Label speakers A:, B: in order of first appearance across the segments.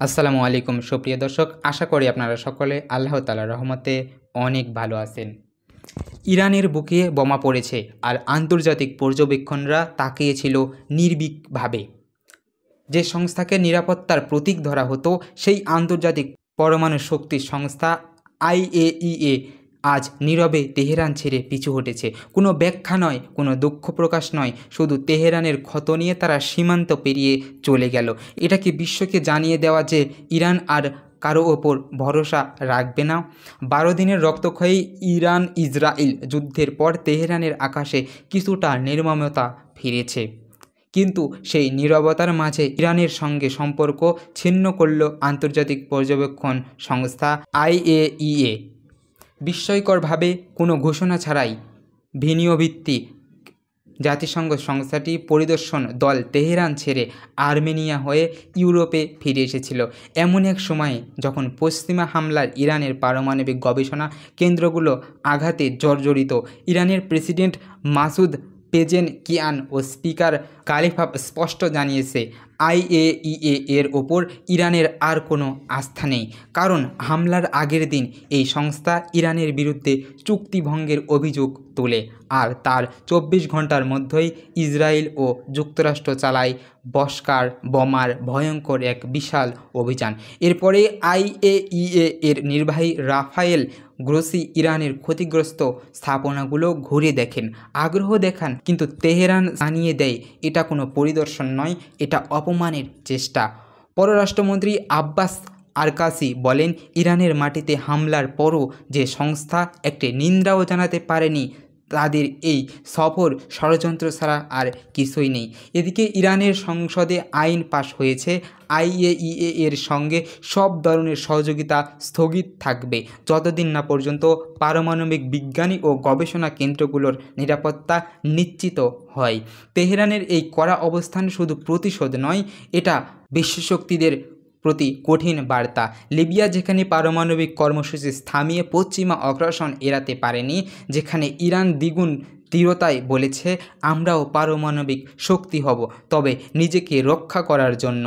A: আসসালামু আলাইকুম সুপ্রিয় দর্শক, আশা করি আপনারা সকলে আল্লাহ তাআলার রহমতে অনেক ভালো আছেন। ইরানের বুকে বোমা পড়েছে আর আন্তর্জাতিক পর্যবেক্ষণরা তাকিয়েছিল নির্ভীকভাবে। যে সংস্থাকে নিরাপত্তার প্রতীক ধরা হতো সেই আন্তর্জাতিক পরমাণু শক্তি সংস্থা IAEA আজ নীরবে তেহরান ছেড়ে পিছু হটেছে। কোনো ব্যাখ্যা নয়, কোনো দুঃখ প্রকাশ নয়, শুধু তেহরানের ক্ষত নিয়ে তারা সীমান্ত পেরিয়ে চলে গেল। এটা কি বিশ্বকে জানিয়ে দেওয়া যে ইরান আর কারো ওপর ভরসা রাখবে না? 12 দিনের রক্তক্ষয়ী ইরান ইসরায়েল যুদ্ধের পর তেহরানের আকাশে কিছুটা নির্মমতা ফিরেছে, কিন্তু সেই নীরবতার মাঝে ইরানের সঙ্গে সম্পর্ক ছিন্ন করল আন্তর্জাতিক পর্যবেক্ষণ সংস্থা IAEA। বিস্ময়করভাবে কোনো ঘোষণা ছাড়াই ভিত্তিক জাতিসংঘ সংস্থাটি পরিদর্শন দল তেহরান ছেড়ে আর্মেনিয়া হয়ে ইউরোপে ফিরে এসেছিল এমন এক সময়ে যখন পশ্চিমা হামলার ইরানের পারমাণবিক গবেষণা কেন্দ্রগুলো আঘাতে জর্জরিত। ইরানের প্রেসিডেন্ট মাসুদ পেজেনকিয়ান ও স্পিকার কালিফাফ স্পষ্ট জানিয়েছে, IAEA এর ওপর ইরানের আর কোনো আস্থা নেই, কারণ হামলার আগের দিন এই সংস্থা ইরানের বিরুদ্ধে চুক্তিভঙ্গের অভিযোগ তোলে আর তার 24 ঘন্টার মধ্যেই ইসরায়েল ও যুক্তরাষ্ট্র চালায় বস্কার বোমার ভয়ঙ্কর এক বিশাল অভিযান। এরপরে IAEA এর নির্বাহী রাফায়েল গ্রোসি ইরানের ক্ষতিগ্রস্ত স্থাপনাগুলো ঘুরে দেখেন, আগ্রহ দেখান, কিন্তু তেহরান জানিয়ে দেয় এটা কোনো পরিদর্শন নয়, এটা অপমানের চেষ্টা। পররাষ্ট্রমন্ত্রী আব্বাস আরকাসি বলেন, ইরানের মাটিতে হামলার পরও যে সংস্থা একটি নিন্দাও জানাতে পারেনি তাদের এই সফর ষড়যন্ত্র ছাড়া আর কিছুই নেই। এদিকে ইরানের সংসদে আইন পাশ হয়েছে, IAEA এর সঙ্গে সব ধরনের সহযোগিতা স্থগিত থাকবে যতদিন না পর্যন্ত পারমাণবিক বিজ্ঞানী ও গবেষণা কেন্দ্রগুলোর নিরাপত্তা নিশ্চিত হয়। তেহরানের এই কড়া অবস্থান শুধু প্রতিশোধ নয়, এটা বিশ্বশক্তিদের প্রতি কঠিন বার্তা। লিবিয়া যেখানে পারমাণবিক কর্মসূচি থামিয়ে পশ্চিমা অগ্রাসন এড়াতে পারেনি, যেখানে ইরান দ্বিগুণ দৃঢ়তায় বলেছে আমরাও পারমাণবিক শক্তি হব, তবে নিজেকে রক্ষা করার জন্য।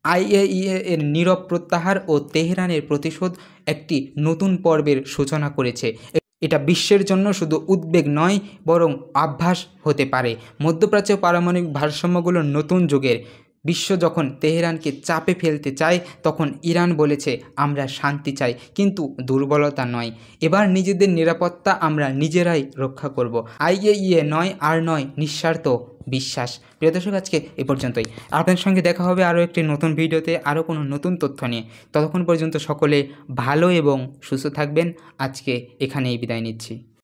A: IAEA এর নীরব প্রত্যাহার ও তেহরানের প্রতিশোধ একটি নতুন পর্বের সূচনা করেছে। এটা বিশ্বের জন্য শুধু উদ্বেগ নয়, বরং আভাস হতে পারে মধ্যপ্রাচ্য পারমাণবিক ভারসাম্যগুলোর নতুন যুগের। বিশ্ব যখন তেহরানকে চাপে ফেলতে চায়, তখন ইরান বলেছে আমরা শান্তি চাই, কিন্তু দুর্বলতা নয়। এবার নিজেদের নিরাপত্তা আমরা নিজেরাই রক্ষা করব। IAEA নয় আর নয় নিঃস্বার্থ বিশ্বাস। প্রিয় দর্শক, আজকে এ পর্যন্তই। আপনাদের সঙ্গে দেখা হবে আরও একটি নতুন ভিডিওতে, আরও কোনো নতুন তথ্য নিয়ে। ততক্ষণ পর্যন্ত সকলে ভালো এবং সুস্থ থাকবেন। আজকে এখানেই বিদায় নিচ্ছি।